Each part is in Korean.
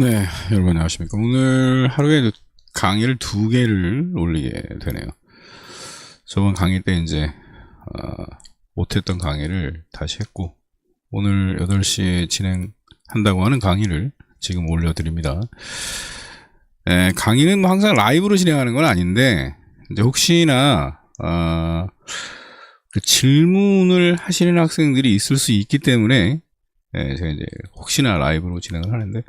네, 여러분 안녕하십니까. 오늘 하루에 강의를 2개를 올리게 되네요. 저번 강의 때 이제 못했던 강의를 다시 했고, 오늘 8시에 진행한다고 하는 강의를 지금 올려드립니다. 강의는 뭐 항상 라이브로 진행하는 건 아닌데, 이제 혹시나 그 질문을 하시는 학생들이 있을 수 있기 때문에 제가 이제 혹시나 라이브로 진행을 하는데,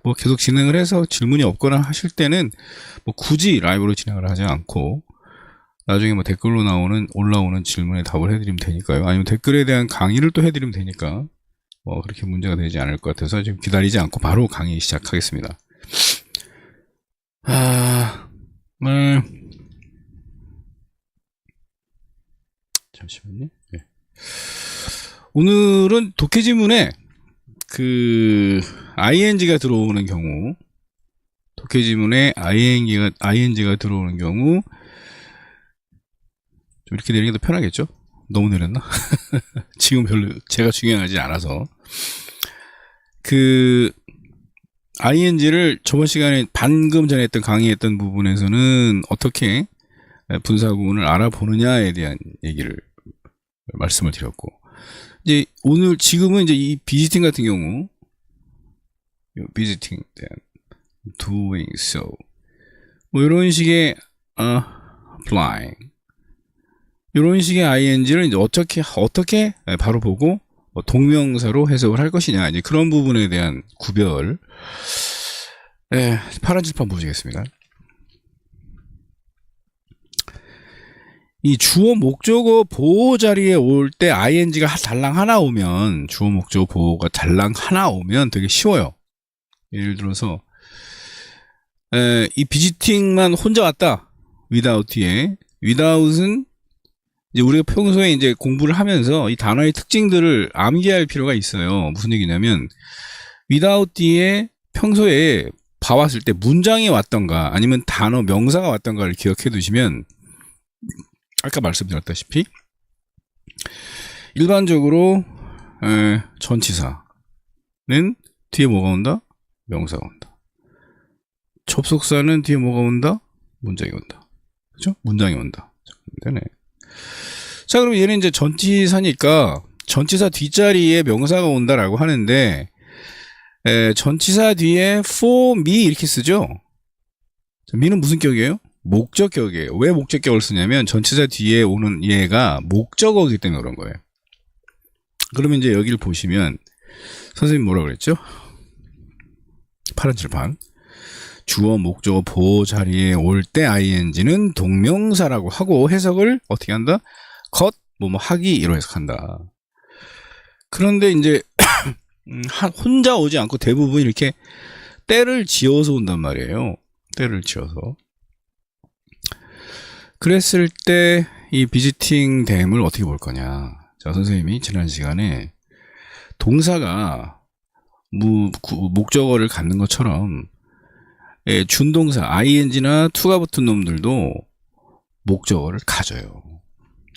뭐 계속 진행을 해서 질문이 없거나 하실 때는 뭐 굳이 라이브로 진행을 하지 않고 나중에 뭐 댓글로 올라오는 질문에 답을 해드리면 되니까요. 아니면 댓글에 대한 강의를 또 해드리면 되니까 뭐 그렇게 문제가 되지 않을 것 같아서 지금 기다리지 않고 바로 강의 시작하겠습니다. 잠시만요. 네. 오늘은 독해지문에 그 ing가 들어오는 경우, 독해지문에 ing가 들어오는 경우 좀 이렇게 내리는 게 더 편하겠죠? 너무 내렸나? 지금 별로 제가 중요하지 않아서. 그 ing를 저번 시간에 방금 전에 했던 강의했던 부분에서는 어떻게 분사구문을 알아보느냐에 대한 얘기를 말씀을 드렸고, 이제 지금은 이제 이 비지팅 같은 경우, visiting, doing so, 뭐 이런 식의 applying, 이런 식의 ing를 이제 어떻게 바로 보고 동명사로 해석을 할 것이냐, 이제 그런 부분에 대한 구별. 파란 칠판 보시겠습니다. 이 주어 목적어 보호 자리에 올 때 ing가 달랑 하나 오면, 주어 목적어 보호가 달랑 하나 오면 되게 쉬워요. 예를 들어서 이 비지팅만 혼자 왔다, without 뒤에, without은 이제 우리가 평소에 이제 공부를 하면서 이 단어의 특징들을 암기할 필요가 있어요. 무슨 얘기냐면, without 뒤에 평소에 봐왔을 때 문장이 왔던가 아니면 단어 명사가 왔던가를 기억해 두시면, 아까 말씀드렸다시피 일반적으로 전치사는 뒤에 뭐가 온다? 명사가 온다. 접속사는 뒤에 뭐가 온다? 문장이 온다. 그죠? 문장이 온다. 되네. 자, 그럼 얘는 이제 전치사니까 전치사 뒷자리에 명사가 온다라고 하는데, 전치사 뒤에 for me 이렇게 쓰죠? me는 무슨 격이에요? 목적격이에요. 왜 목적격을 쓰냐면 전치사 뒤에 오는 얘가 목적어이기 때문에 그런 거예요. 그러면 이제 여기를 보시면 선생님 뭐라고 그랬죠? 파란 칠판. 주어 목적어 보호 자리에 올 때 ing는 동명사라고 하고 해석을 어떻게 한다? 뭐뭐 하기로 해석한다. 그런데 이제 혼자 오지 않고 대부분 이렇게 때를 지어서 온단 말이에요. 때를 지어서. 그랬을 때 이 비지팅 댐을 어떻게 볼 거냐. 자, 선생님이 지난 시간에 동사가 목적어를 갖는 것처럼 준동사 ing나 to가 붙은 놈들도 목적어를 가져요.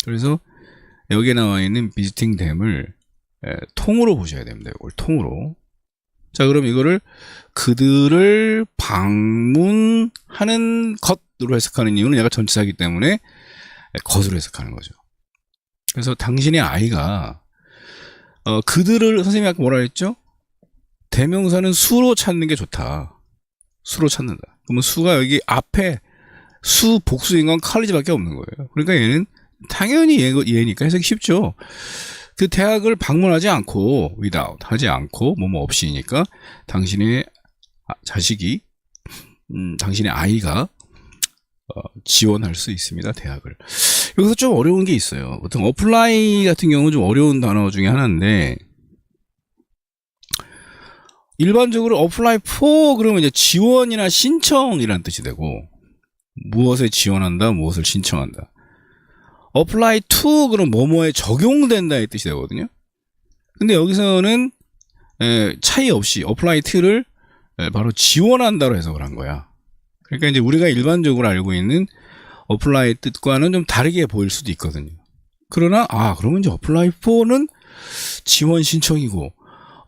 그래서 여기에 나와 있는 비지팅 댐을 통으로 보셔야 됩니다. 이걸 통으로. 자, 그럼 이거를 그들을 방문하는 것으로 해석하는 이유는 얘가 전치사이기 때문에 것으로 해석하는 거죠. 그래서 당신의 아이가 그들을, 선생님이 아까 뭐라 했죠? 대명사는 수로 찾는 게 좋다. 수로 찾는다. 그러면 수가 여기 앞에 수 복수인 건 college-밖에 없는 거예요. 그러니까 얘는 당연히 얘니까 해석이 쉽죠. 그 대학을 방문하지 않고, without 하지 않고, 뭐뭐 없이니까 당신의 자식이, 당신의 아이가 지원할 수 있습니다, 대학을. 여기서 좀 어려운 게 있어요. 보통 apply 같은 경우는 좀 어려운 단어 중에 하나인데, 일반적으로 apply for 그러면 이제 지원이나 신청이라는 뜻이 되고, 무엇에 지원한다, 무엇을 신청한다. apply to 그럼 뭐뭐에 적용된다의 뜻이 되거든요. 근데 여기서는 차이 없이 apply to를 바로 지원한다로 해석을 한 거야. 그러니까 이제 우리가 일반적으로 알고 있는 apply 뜻과는 좀 다르게 보일 수도 있거든요. 그러나 그러면 이제 apply for는 지원 신청이고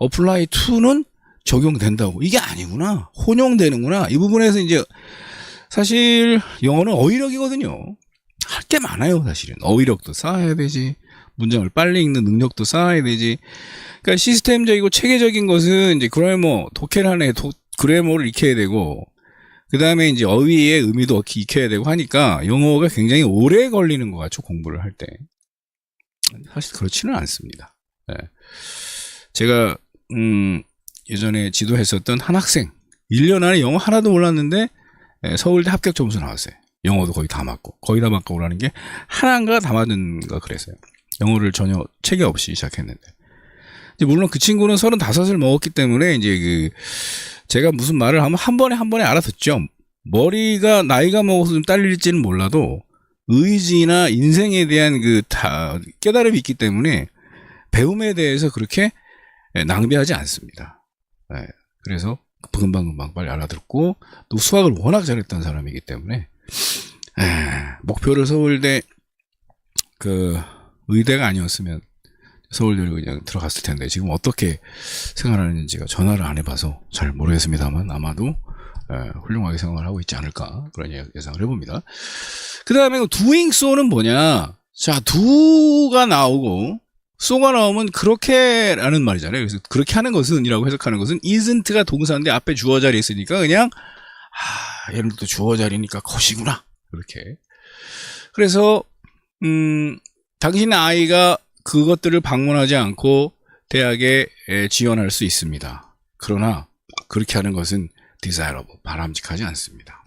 apply to는 적용된다고. 이게 아니구나. 혼용되는구나. 이 부분에서 이제 사실 영어는 어휘력이거든요. 할 게 많아요, 사실은. 어휘력도 쌓아야 되지. 문장을 빨리 읽는 능력도 쌓아야 되지. 그러니까 시스템적이고 체계적인 것은 이제 그래머, 독해란에 그래머를 익혀야 되고, 그 다음에 이제 어휘의 의미도 익혀야 되고 하니까 영어가 굉장히 오래 걸리는 것 같죠, 공부를 할 때. 사실 그렇지는 않습니다. 네. 제가, 예전에 지도했었던 한 학생, 1년 안에 영어 하나도 몰랐는데, 서울대 합격 점수 나왔어요. 영어도 거의 다 맞고, 거의 다 맞고 오라는 게 하나인가 다 맞은가 그랬어요. 영어를 전혀 체계 없이 시작했는데. 물론 그 친구는 35을 먹었기 때문에 이제 제가 무슨 말을 하면 한 번에 알아듣죠. 머리가 나이가 먹어서 좀 딸릴지는 몰라도 의지나 인생에 대한 다 깨달음이 있기 때문에 배움에 대해서 그렇게 낭비하지 않습니다. 네, 그래서 금방금방 빨리 알아듣고 또 수학을 워낙 잘했던 사람이기 때문에 목표를 서울대 의대가 아니었으면 서울대를 그냥 들어갔을 텐데 지금 어떻게 생활하는지가 전화를 안 해봐서 잘 모르겠습니다만 아마도 훌륭하게 생활을 하고 있지 않을까 그런 예상을 해봅니다. 그 다음에 doing so는 뭐냐? 자, do가 나오고 so가 나오면 그렇게라는 말이잖아요. 그래서 그렇게 하는 것은 이라고 해석하는 것은 isn't가 동사인데 앞에 주어 자리에 있으니까 그냥 얘는 또 주어 자리니까 것이구나 그렇게. 그래서 당신의 아이가 그것들을 방문하지 않고 대학에 지원할 수 있습니다. 그러나 그렇게 하는 것은 desirable, 바람직하지 않습니다.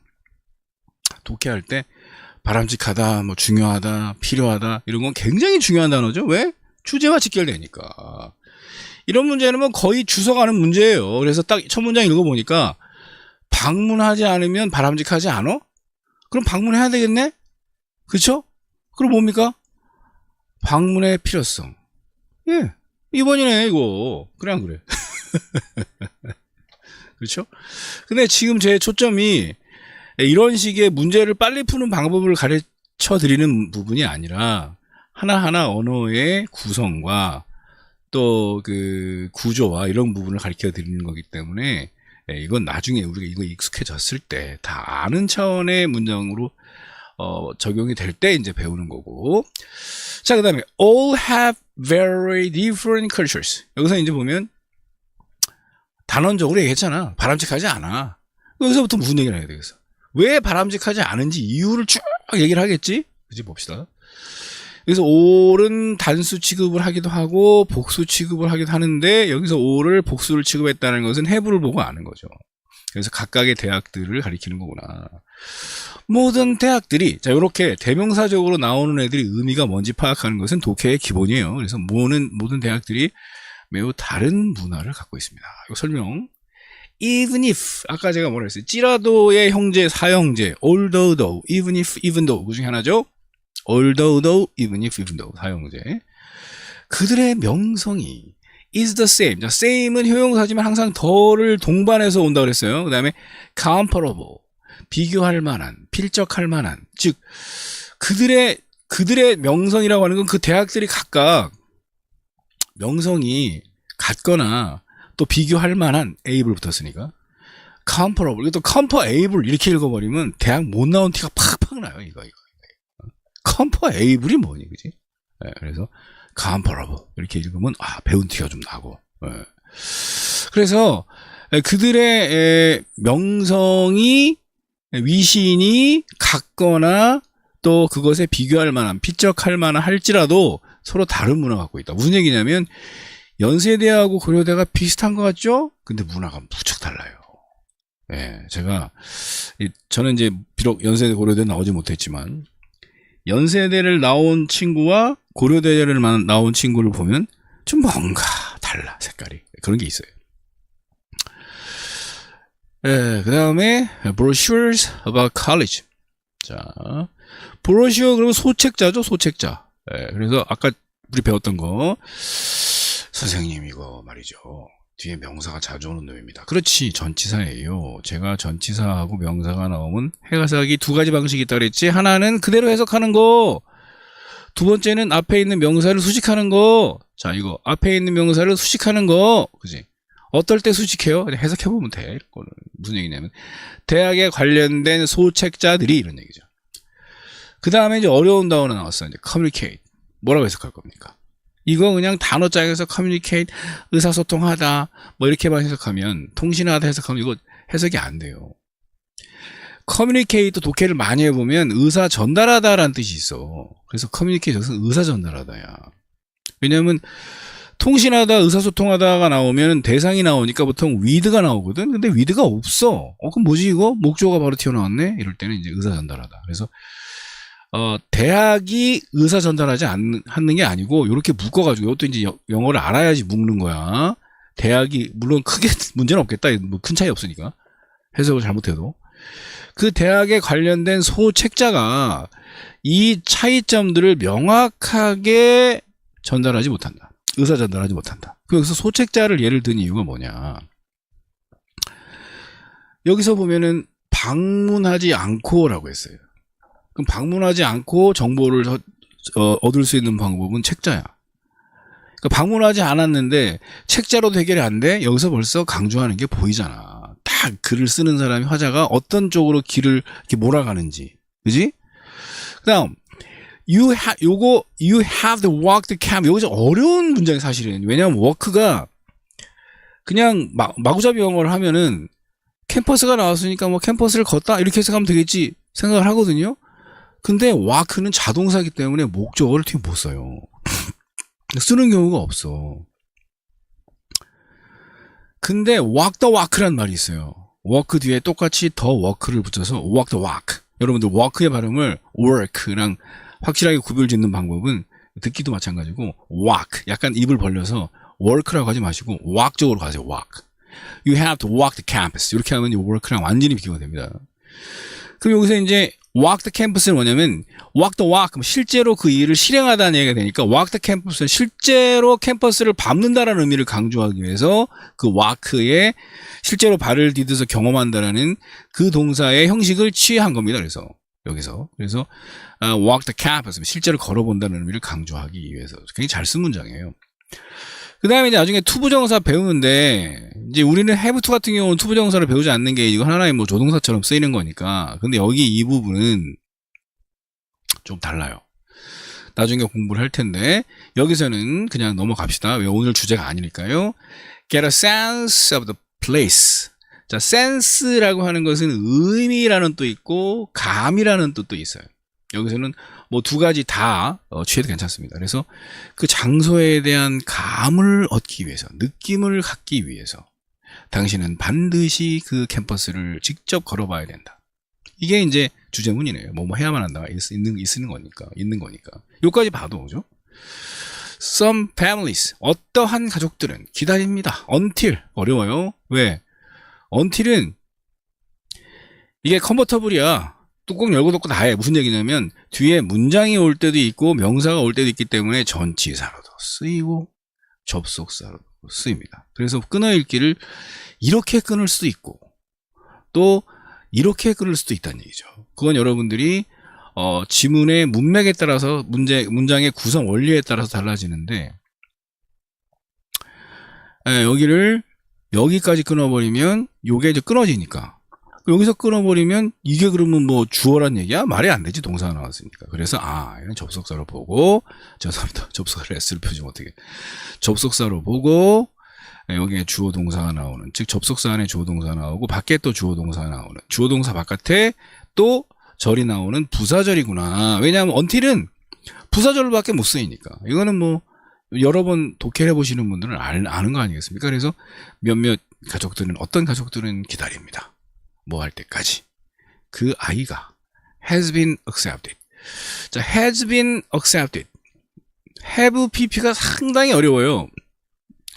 독해할 때 바람직하다, 뭐 중요하다, 필요하다 이런 건 굉장히 중요한 단어죠. 왜? 주제와 직결되니까. 이런 문제는 뭐 거의 주워가는 문제예요. 그래서 딱 첫 문장 읽어보니까 방문하지 않으면 바람직하지 않아? 그럼 방문해야 되겠네? 그쵸? 그럼 뭡니까? 방문의 필요성. 예. 2번이네, 이거. 그래, 안 그래? 그렇죠? 근데 지금 제 초점이 이런 식의 문제를 빨리 푸는 방법을 가르쳐 드리는 부분이 아니라 하나하나 언어의 구성과 또 구조와 이런 부분을 가르쳐 드리는 거기 때문에 이건 나중에 우리가 이거 익숙해졌을 때 다 아는 차원의 문장으로 적용이 될 때 이제 배우는 거고. 자, 그 다음에 all have very different cultures. 여기서 이제 보면 단언적으로 얘기했잖아. 바람직하지 않아. 여기서부터 무슨 얘기를 해야 되겠어? 왜 바람직하지 않은지 이유를 쭉 얘기를 하겠지? 그치, 봅시다. 그래서 all은 단수 취급을 하기도 하고 복수 취급을 하기도 하는데 여기서 all을 복수를 취급했다는 것은 have를 보고 아는 거죠. 그래서 각각의 대학들을 가리키는 거구나. 모든 대학들이 자 이렇게 대명사적으로 나오는 애들이 의미가 뭔지 파악하는 것은 독해의 기본이에요. 그래서 모든 대학들이 매우 다른 문화를 갖고 있습니다. 이거 설명. Even if 아까 제가 뭐라 했어요? 찌라도의 형제 사형제 although though even if even though 그 중에 하나죠. although though even if even though 사형제. 그들의 명성이 is the same. 자, same은 효용사지만 항상 더를 동반해서 온다 그랬어요. 그 다음에 comparable 비교할 만한, 필적할 만한. 즉 그들의 명성이라고 하는 건 그 대학들이 각각 명성이 같거나 또 비교할 만한 able 붙었으니까 comparable. 또 comparable 이렇게 읽어버리면 대학 못 나온 티가 팍팍 나요. 이거. comparable이 뭐니, 그지? 네, 그래서 comparable 이렇게 읽으면 배운 티가 좀 나고. 네. 그래서 그들의 명성이 위신이 같거나 또 그것에 비교할 만한, 피적할 만한 할지라도 서로 다른 문화 갖고 있다. 무슨 얘기냐면 연세대하고 고려대가 비슷한 것 같죠? 근데 문화가 무척 달라요. 예, 저는 이제 비록 연세대 고려대 나오지 못했지만 연세대를 나온 친구와 고려대를 나온 친구를 보면 좀 뭔가 달라, 색깔이. 그런 게 있어요. 예, 그 다음에 brochures about college. 자, 브로셔 그러면 소책자죠, 소책자. 예, 그래서 아까 우리 배웠던 거 선생님 이거 말이죠. 뒤에 명사가 자주 오는 놈입니다. 그렇지, 전치사예요. 제가 전치사하고 명사가 나오면 해석이 두 가지 방식이 있다 그랬지. 하나는 그대로 해석하는 거. 두 번째는 앞에 있는 명사를 수식하는 거. 자, 이거 앞에 있는 명사를 수식하는 거. 그지? 어떨 때 수직해요? 해석해보면 돼. 이런 거는 무슨 얘기냐면 대학에 관련된 소책자들이 이런 얘기죠. 그 다음에 이제 어려운 단어 나왔어요. 이제 communicate. 뭐라고 해석할 겁니까? 이거 그냥 단어 짝에서 communicate, 의사소통하다, 뭐 이렇게만 해석하면, 통신하다 해석하면 이거 해석이 안 돼요. communicate도 독해를 많이 해보면 의사 전달하다라는 뜻이 있어. 그래서 communicate 여기서 의사 전달하다야. 왜냐면 통신하다, 의사소통하다가 나오면 대상이 나오니까 보통 with가 나오거든. 근데 with가 없어. 그럼 뭐지 이거? 목조가 바로 튀어나왔네. 이럴 때는 이제 의사 전달하다. 그래서 대학이 의사 전달하지 않는 게 아니고 이렇게 묶어가지고 이것도 이제 영어를 알아야지 묶는 거야. 대학이 물론 크게 문제는 없겠다. 뭐 큰 차이 없으니까 해석을 잘못해도 그 대학에 관련된 소책자가 이 차이점들을 명확하게 전달하지 못한다. 의사 전달하지 못한다. 그래서 소책자를 예를 든 이유가 뭐냐? 여기서 보면은 방문하지 않고라고 했어요. 그럼 방문하지 않고 정보를 얻을 수 있는 방법은 책자야. 그러니까 방문하지 않았는데 책자로도 해결이 안 돼? 여기서 벌써 강조하는 게 보이잖아. 딱 글을 쓰는 사람이 화자가 어떤 쪽으로 길을 이렇게 몰아가는지. 그지? 그 다음 you have to walk the camp. 여기서 어려운 문장이 사실은. 왜냐하면 walk가 그냥 마구잡이 영어를 하면은 캠퍼스가 나왔으니까 뭐 캠퍼스를 걷다 이렇게 해석하면 되겠지 생각을 하거든요. 근데 walk는 자동사기 때문에 목적어를 뒤에 못 써요. 쓰는 경우가 없어. 근데 walk the walk란 말이 있어요. walk 뒤에 똑같이 더 work를 붙여서 walk the walk. 여러분들 walk의 발음을 work랑 확실하게 구별 짓는 방법은 듣기도 마찬가지고 walk 약간 입을 벌려서 work라고 하지 마시고 walk 쪽으로 가세요. walk. You have to walk the campus. 이렇게 하면 work랑 완전히 비교가 됩니다. 그럼 여기서 이제 walk the campus는 뭐냐면 walk the walk 실제로 그 일을 실행하다는 얘기가 되니까 walk the campus는 실제로 캠퍼스를 밟는다라는 의미를 강조하기 위해서 그 walk에 실제로 발을 디뎌서 경험한다라는 그 동사의 형식을 취한 겁니다. 그래서 여기서 walk the campus 실제로 걸어본다는 의미를 강조하기 위해서 굉장히 잘 쓴 문장이에요. 그 다음에 이제 나중에 투부정사 배우는데, 이제 우리는 have to 같은 경우는 투부정사를 배우지 않는 게 이거 하나의 뭐 조동사처럼 쓰이는 거니까. 근데 여기 이 부분은 좀 달라요. 나중에 공부를 할 텐데, 여기서는 그냥 넘어갑시다. 왜 오늘 주제가 아니니까요. Get a sense of the place. 자, sense라고 하는 것은 의미라는 뜻도 있고, 감이라는 뜻도 있어요. 여기서는 뭐 두 가지 다 취해도 괜찮습니다. 그래서 그 장소에 대한 감을 얻기 위해서, 느낌을 갖기 위해서 당신은 반드시 그 캠퍼스를 직접 걸어봐야 된다. 이게 이제 주제문이네요. 뭐 해야만 한다. 있는 거니까. 요까지 봐도 그죠? Some families, 어떠한 가족들은 기다립니다. Until, 어려워요. 왜? Until은 이게 컨버터블이야. 뚜껑 열고 닫고 다 해. 무슨 얘기냐면 뒤에 문장이 올 때도 있고 명사가 올 때도 있기 때문에 전치사로도 쓰이고 접속사로도 쓰입니다. 그래서 끊어읽기를 이렇게 끊을 수도 있고 또 이렇게 끊을 수도 있다는 얘기죠. 그건 여러분들이 지문의 문맥에 따라서 문장의 구성 원리에 따라서 달라지는데 여기를 여기까지 끊어버리면 요게 이제 끊어지니까 여기서 끊어버리면 이게 그러면 뭐 주어란 얘기야? 말이 안 되지. 동사가 나왔으니까. 그래서 이건 접속사로 보고 죄송합니다. 접속사를 S를 표지 못하게 접속사로 보고 여기에 주어 동사가 나오는 즉 접속사 안에 주어 동사가 나오고 밖에 또 주어 동사가 나오는 주어 동사 바깥에 또 절이 나오는 부사절이구나. 왜냐하면 until은 부사절밖에 못 쓰이니까. 이거는 뭐 여러 번 독해를 해보시는 분들은 아는 거 아니겠습니까? 그래서 몇몇 가족들은 어떤 가족들은 기다립니다. 뭐 할 때까지 그 아이가 has been accepted. 자, has been accepted. have pp가 상당히 어려워요.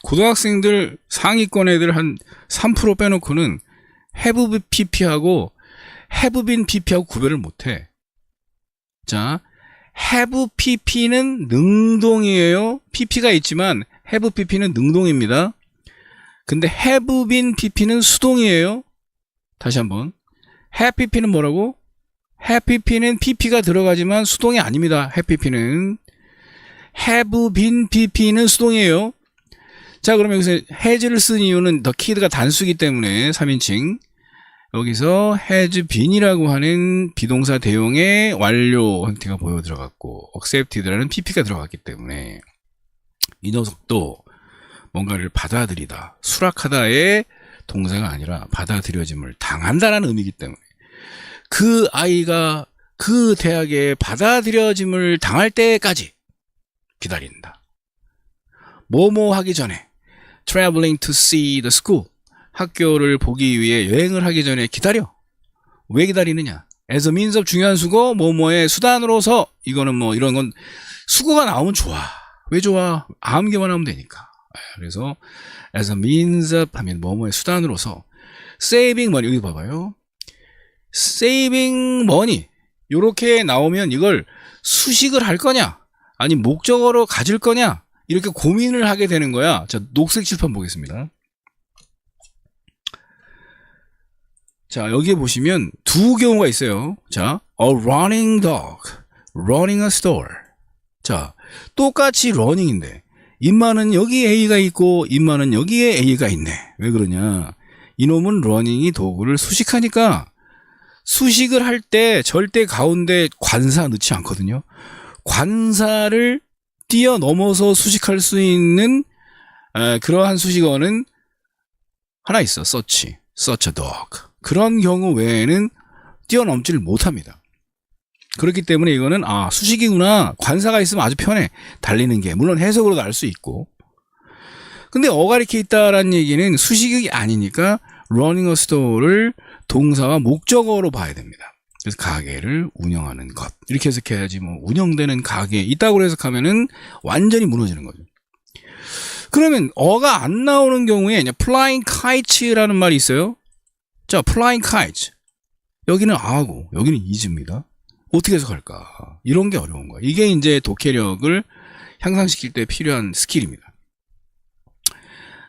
고등학생들 상위권 애들 한 3% 빼놓고는 have pp하고 have been pp하고 구별을 못해. 자, have pp는 능동이에요. pp가 있지만 have pp는 능동입니다. 근데 have been pp는 수동이에요. 다시 한번. have pp는 뭐라고? have pp는 pp가 들어가지만 수동이 아닙니다. have pp는. have been pp는 수동이에요. 자, 그러면 여기서 has를 쓴 이유는 the kid가 단수기 때문에 3인칭. 여기서 has been이라고 하는 비동사 대용의 완료 형태가 보여 들어갔고 accepted라는 pp가 들어갔기 때문에 이 녀석도 뭔가를 받아들이다, 수락하다의 동사가 아니라 받아들여짐을 당한다라는 의미이기 때문에 그 아이가 그 대학에 받아들여짐을 당할 때까지 기다린다. 뭐뭐 하기 전에 traveling to see the school, 학교를 보기 위해 여행을 하기 전에 기다려. 왜 기다리느냐? as a means of 중요한 수고, 뭐뭐의 수단으로서. 이거는 뭐 이런 건 수고가 나오면 좋아. 왜 좋아? 아무개만 하면 되니까. 그래서 as a means of 하면 뭐뭐의 수단으로서. saving money, 여기 봐봐요. saving money 요렇게 나오면 이걸 수식을 할 거냐 아니 목적어로 가질 거냐 이렇게 고민을 하게 되는 거야. 자, 녹색 칠판 보겠습니다. 자, 여기에 보시면 두 경우가 있어요. 자, a running dog, running a store. 자, 똑같이 running인데 인마는 여기에 A가 있고 인마는 여기에 A가 있네. 왜 그러냐? 이놈은 running이 도구를 수식하니까 수식을 할 때 절대 가운데 관사 넣지 않거든요. 관사를 뛰어넘어서 수식할 수 있는 그러한 수식어는 하나 있어. such a dog. 그런 경우 외에는 뛰어넘지를 못합니다. 그렇기 때문에 이거는 수식이구나. 관사가 있으면 아주 편해. 달리는 게. 물론 해석으로도 알 수 있고. 근데 어가 이렇게 있다라는 얘기는 수식이 아니니까 running a store를 동사와 목적어로 봐야 됩니다. 그래서 가게를 운영하는 것. 이렇게 해석해야지 뭐 운영되는 가게 있다고 해석하면은 완전히 무너지는 거죠. 그러면 어가 안 나오는 경우에 flying kites라는 말이 있어요. 자, flying kites. 여기는 아고 여기는 is입니다. 어떻게 해석할까? 이런 게 어려운 거야. 이게 이제 독해력을 향상시킬 때 필요한 스킬입니다.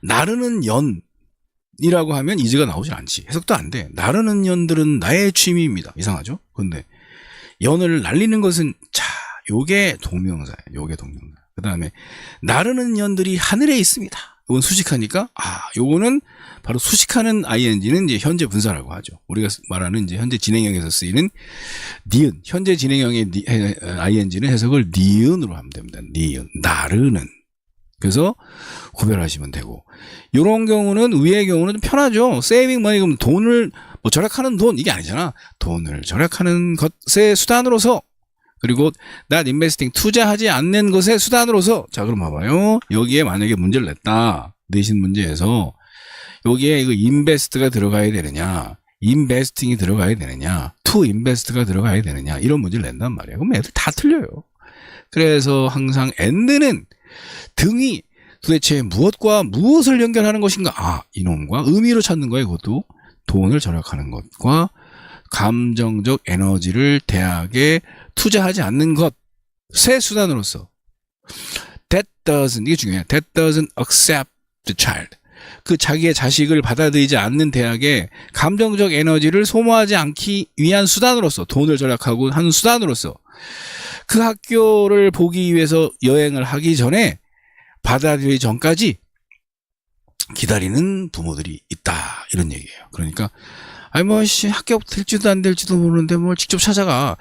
나르는 연이라고 하면 is가 나오질 않지. 해석도 안 돼. 나르는 연들은 나의 취미입니다. 이상하죠? 근데 연을 날리는 것은 요게 동명사예요. 요게 동명사. 그 다음에 나르는 연들이 하늘에 있습니다. 이건 수식하니까 요거는 바로 수식하는 ing는 이제 현재 분사라고 하죠. 우리가 말하는 이제 현재 진행형에서 쓰이는 니은, 현재 진행형의 ing는 해석을 니은으로 하면 됩니다. 니은, 나르는. 그래서 구별하시면 되고, 요런 경우는 위의 경우는 좀 편하죠. saving money 그러면 돈을 뭐 절약하는 돈 이게 아니잖아. 돈을 절약하는 것의 수단으로서, 그리고 not investing 투자하지 않는 것의 수단으로서. 자, 그럼 봐봐요. 여기에 만약에 문제를 냈다. 내신 문제에서 여기에 이거 invest가 들어가야 되느냐, investing이 들어가야 되느냐, to invest가 들어가야 되느냐, 이런 문제를 낸단 말이에요. 그럼 애들 다 틀려요. 그래서 항상 and는 등이 도대체 무엇과 무엇을 연결하는 것인가? 이놈과 의미로 찾는 거예요. 그것도 돈을 절약하는 것과 감정적 에너지를 대학에 투자하지 않는 것의 수단으로서. That doesn't, 이게 중요해요. That doesn't accept the child. 그 자기의 자식을 받아들이지 않는 대학에 감정적 에너지를 소모하지 않기 위한 수단으로서, 돈을 절약하고 하는 수단으로서 그 학교를 보기 위해서 여행을 하기 전에 받아들이기 전까지 기다리는 부모들이 있다. 이런 얘기예요. 그러니까 학교 될지도 안 될지도 모르는데 뭘 직접 찾아가.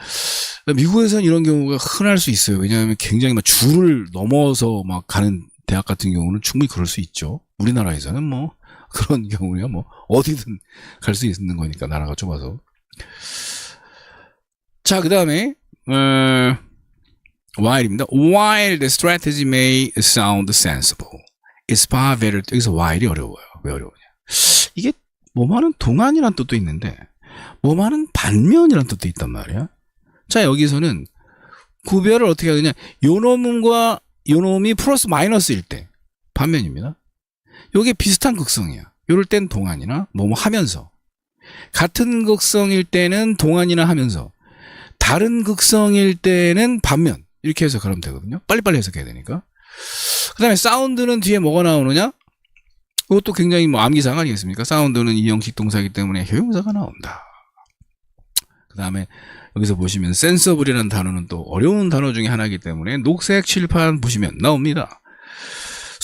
미국에서는 이런 경우가 흔할 수 있어요. 왜냐하면 굉장히 막 줄을 넘어서 막 가는 대학 같은 경우는 충분히 그럴 수 있죠. 우리나라에서는 뭐 그런 경우야 뭐 어디든 갈 수 있는 거니까, 나라가 좁아서. 자, 그 다음에 while입니다. While the strategy may sound sensible, it's far better. 여기서 while이 어려워요. 왜 어려우냐? 이게 뭐만은 동안이란 뜻도 있는데 뭐만은 반면이란 뜻도 있단 말이야. 자, 여기서는 구별을 어떻게 하느냐? 요놈과 요놈이 플러스 마이너스일 때 반면입니다. 요게 비슷한 극성이야. 요럴 땐 동안이나 뭐뭐 하면서, 같은 극성일 때는 동안이나 하면서, 다른 극성일 때는 반면, 이렇게 해석하면 되거든요. 빨리빨리 해석해야 되니까. 그 다음에 사운드는 뒤에 뭐가 나오느냐? 이것도 굉장히 뭐 암기사가 아니겠습니까? 사운드는 이형식 동사이기 때문에 형용사가 나온다. 그 다음에 여기서 보시면 sensible이라는 단어는 또 어려운 단어 중에 하나이기 때문에 녹색 칠판 보시면 나옵니다.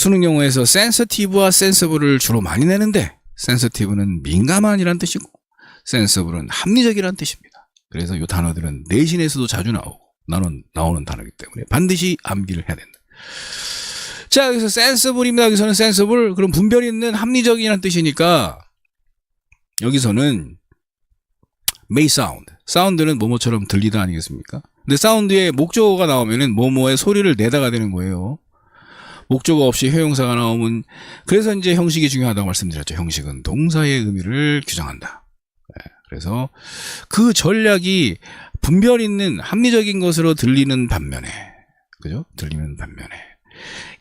수능 용어에서 sensitive와 sensible을 주로 많이 내는데 sensitive는 민감한이란 뜻이고 sensible은 합리적이란 뜻입니다. 그래서 이 단어들은 내신에서도 자주 나오는 단어이기 때문에 반드시 암기를 해야 된다. 자, 여기서 sensible입니다. 여기서는 sensible, 그럼 분별 있는 합리적이라는 뜻이니까 여기서는 may sound, 사운드는 뭐뭐처럼 들리다 아니겠습니까? 근데 사운드에 목적어가 나오면은 뭐뭐의 소리를 내다가 되는 거예요. 목적어 없이 회용사가 나오면, 그래서 이제 형식이 중요하다고 말씀드렸죠. 형식은 동사의 의미를 규정한다. 그래서 그 전략이 분별 있는 합리적인 것으로 들리는 반면에, 그죠? 들리는 반면에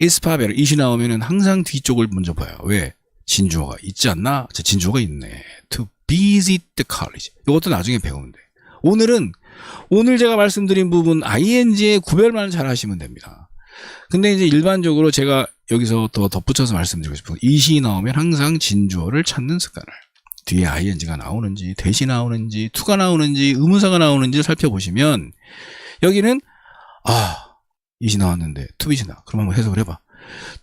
is far better, it이 나오면은 항상 뒤쪽을 먼저 봐요. 왜? 진주어가 있지 않나? 자, 진주어가 있네. to visit the college. 이것도 나중에 배우면 돼. 오늘 제가 말씀드린 부분 ing의 구별만 잘 하시면 됩니다. 근데 이제 일반적으로 제가 여기서 더 덧붙여서 말씀드리고 싶은 건 it이 나오면 항상 진주어를 찾는 습관을, 뒤에 ing가 나오는지 대시 나오는지 to가 나오는지 의문사가 나오는지를 살펴보시면 여기는 it이 나왔는데 to visit나, 그럼 한번 해석을 해봐.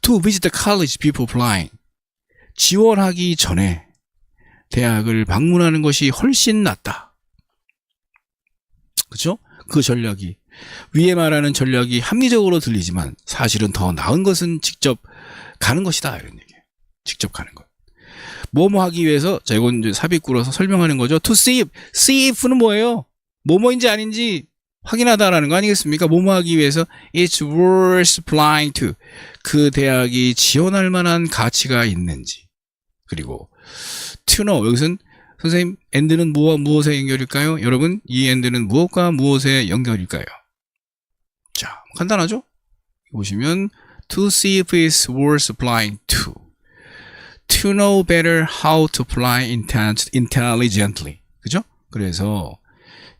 to visit the college before applying, 지원하기 전에 대학을 방문하는 것이 훨씬 낫다. 그렇죠? 그 전략이, 위에 말하는 전략이 합리적으로 들리지만 사실은 더 나은 것은 직접 가는 것이다, 이런 얘기예요. 직접 가는 것. 뭐뭐 하기 위해서, 자, 이건 이제 삽입구로서 설명하는 거죠. to see if는 뭐예요? 뭐뭐인지 아닌지 확인하다라는 거 아니겠습니까? 뭐뭐 하기 위해서 it's worth applying to, 그 대학이 지원할 만한 가치가 있는지. 그리고 to know, 여기서는 선생님 and는 무엇과 무엇의 연결일까요? 여러분, 이 and는 무엇과 무엇의 연결일까요? 자, 간단하죠? 보시면 to see if it's worth applying to know better how to apply intelligently, 그죠? 그래서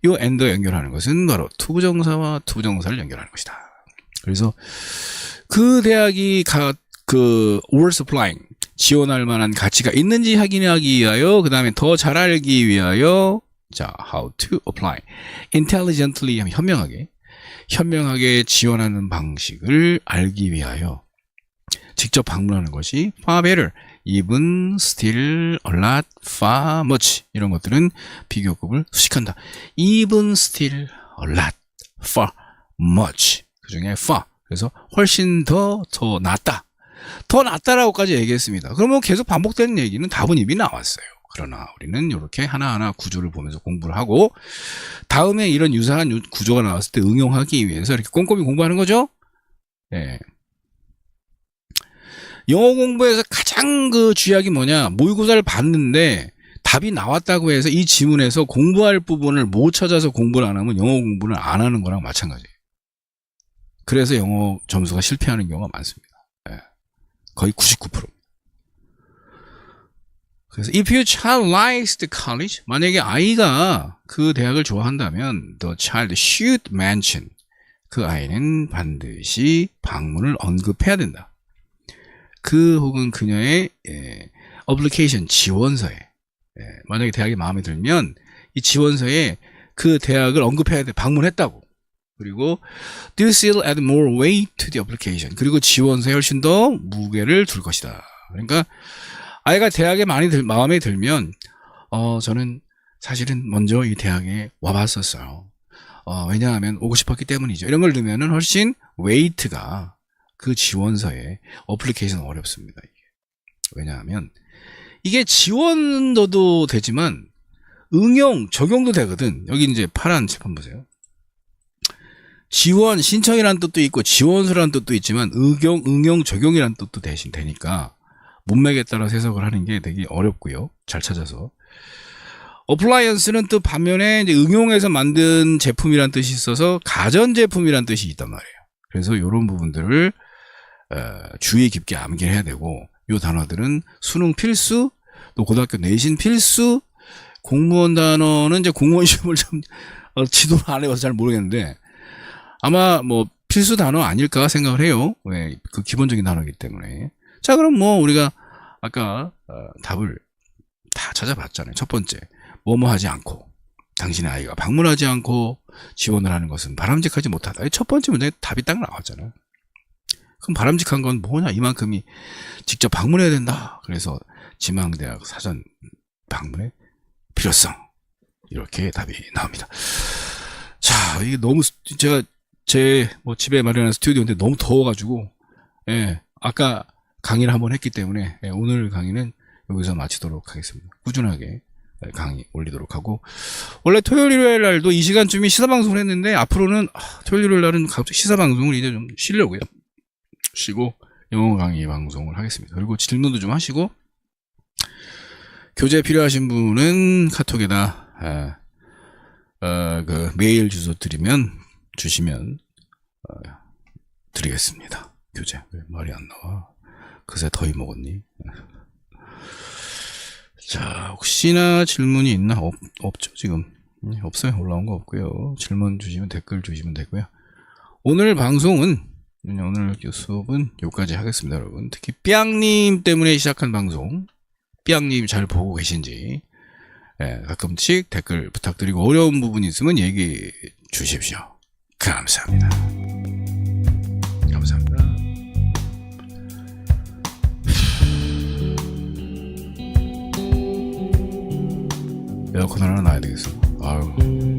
이 and 연결하는 것은 바로 투부정사와 투부정사를 연결하는 것이다. 그래서 그 대학이 worth applying, 지원할 만한 가치가 있는지 확인하기 위하여, 그 다음에 더 잘 알기 위하여, 자, how to apply intelligently 하면 현명하게 지원하는 방식을 알기 위하여 직접 방문하는 것이 far better, even, still, a lot, far, much, 이런 것들은 비교급을 수식한다. even, still, a lot, far, much, 그 중에 far, 그래서 훨씬 더 낫다, 더 낫다라고까지 얘기했습니다. 그러면 계속 반복되는 얘기는 답은 이미 나왔어요. 그러나 우리는 이렇게 하나하나 구조를 보면서 공부를 하고, 다음에 이런 유사한 구조가 나왔을 때 응용하기 위해서 이렇게 꼼꼼히 공부하는 거죠. 네. 영어 공부에서 가장 주약이 뭐냐, 모의고사를 봤는데 답이 나왔다고 해서 이 지문에서 공부할 부분을 못 찾아서 공부를 안 하면 영어 공부를 안 하는 거랑 마찬가지예요. 그래서 영어 점수가 실패하는 경우가 많습니다. 네. 거의 99%. 그래서 if your child likes the college, 만약에 아이가 그 대학을 좋아한다면 the child should mention, 그 아이는 반드시 방문을 언급해야 된다. 그 혹은 그녀의 application, 지원서에, 만약에 대학이 마음에 들면 이 지원서에 그 대학을 언급해야 돼. 방문했다고. 그리고 do you still add more weight to the application, 그리고 지원서에 훨씬 더 무게를 둘 것이다. 그러니까 아이가 대학에 마음에 들면 저는 사실은 먼저 이 대학에 와봤었어요. 왜냐하면 오고 싶었기 때문이죠. 이런 걸 넣으면은 훨씬 웨이트가 그 지원서에, 어플리케이션은 어렵습니다. 이게. 왜냐하면 이게 지원도 되지만 적용도 되거든. 여기 이제 파란 칠판 보세요. 지원, 신청이라는 뜻도 있고 지원서라는 뜻도 있지만 응용, 적용이라는 뜻도 대신 되니까 문맥에 따라서 해석을 하는 게 되게 어렵고요. 잘 찾아서. 어플라이언스는 또 반면에 이제 응용해서 만든 제품이라는 뜻이 있어서 가전제품이라는 뜻이 있단 말이에요. 그래서 이런 부분들을 주의 깊게 암기를 해야 되고, 이 단어들은 수능 필수, 또 고등학교 내신 필수, 공무원 단어는 이제 공무원 시험을 좀 지도를 안 해봐서 잘 모르겠는데 아마 뭐 필수 단어 아닐까 생각을 해요. 왜? 그 기본적인 단어이기 때문에. 자, 그럼 뭐 우리가 아까 답을 다 찾아봤잖아요. 첫 번째, 뭐뭐 하지 않고, 당신의 아이가 방문하지 않고 지원을 하는 것은 바람직하지 못하다. 첫 번째 문제에 답이 딱 나왔잖아요. 그럼 바람직한 건 뭐냐? 이만큼이 직접 방문해야 된다. 그래서 지망대학 사전 방문의 필요성. 이렇게 답이 나옵니다. 자, 이게 너무 제가 제 집에 마련한 스튜디오인데 너무 더워가지고 예, 아까 강의를 한번 했기 때문에 예, 오늘 강의는 여기서 마치도록 하겠습니다. 꾸준하게 강의 올리도록 하고 원래 토요일 일요일 날도 이 시간쯤에 시사방송을 했는데 앞으로는 토요일 일요일 날은 갑자기 시사방송을 이제 좀 쉬려고요. 쉬고 영어 강의 방송을 하겠습니다. 그리고 질문도 좀 하시고 교재 필요하신 분은 카톡에다 그 메일 주소 주시면 드리겠습니다. 교재. 왜 말이 안 나와? 그새 더위 먹었니? 자, 혹시나 질문이 있나? 없죠, 지금. 없어요. 올라온 거 없고요. 질문 주시면 댓글 주시면 되고요. 오늘 방송은, 오늘 수업은 여기까지 하겠습니다, 여러분. 특히 삐양님 때문에 시작한 방송, 삐양님 잘 보고 계신지, 예, 가끔씩 댓글 부탁드리고 어려운 부분이 있으면 얘기해 주십시오. 감사합니다. 감사합니다. 에어컨 하나 놔야 되겠어. 아유.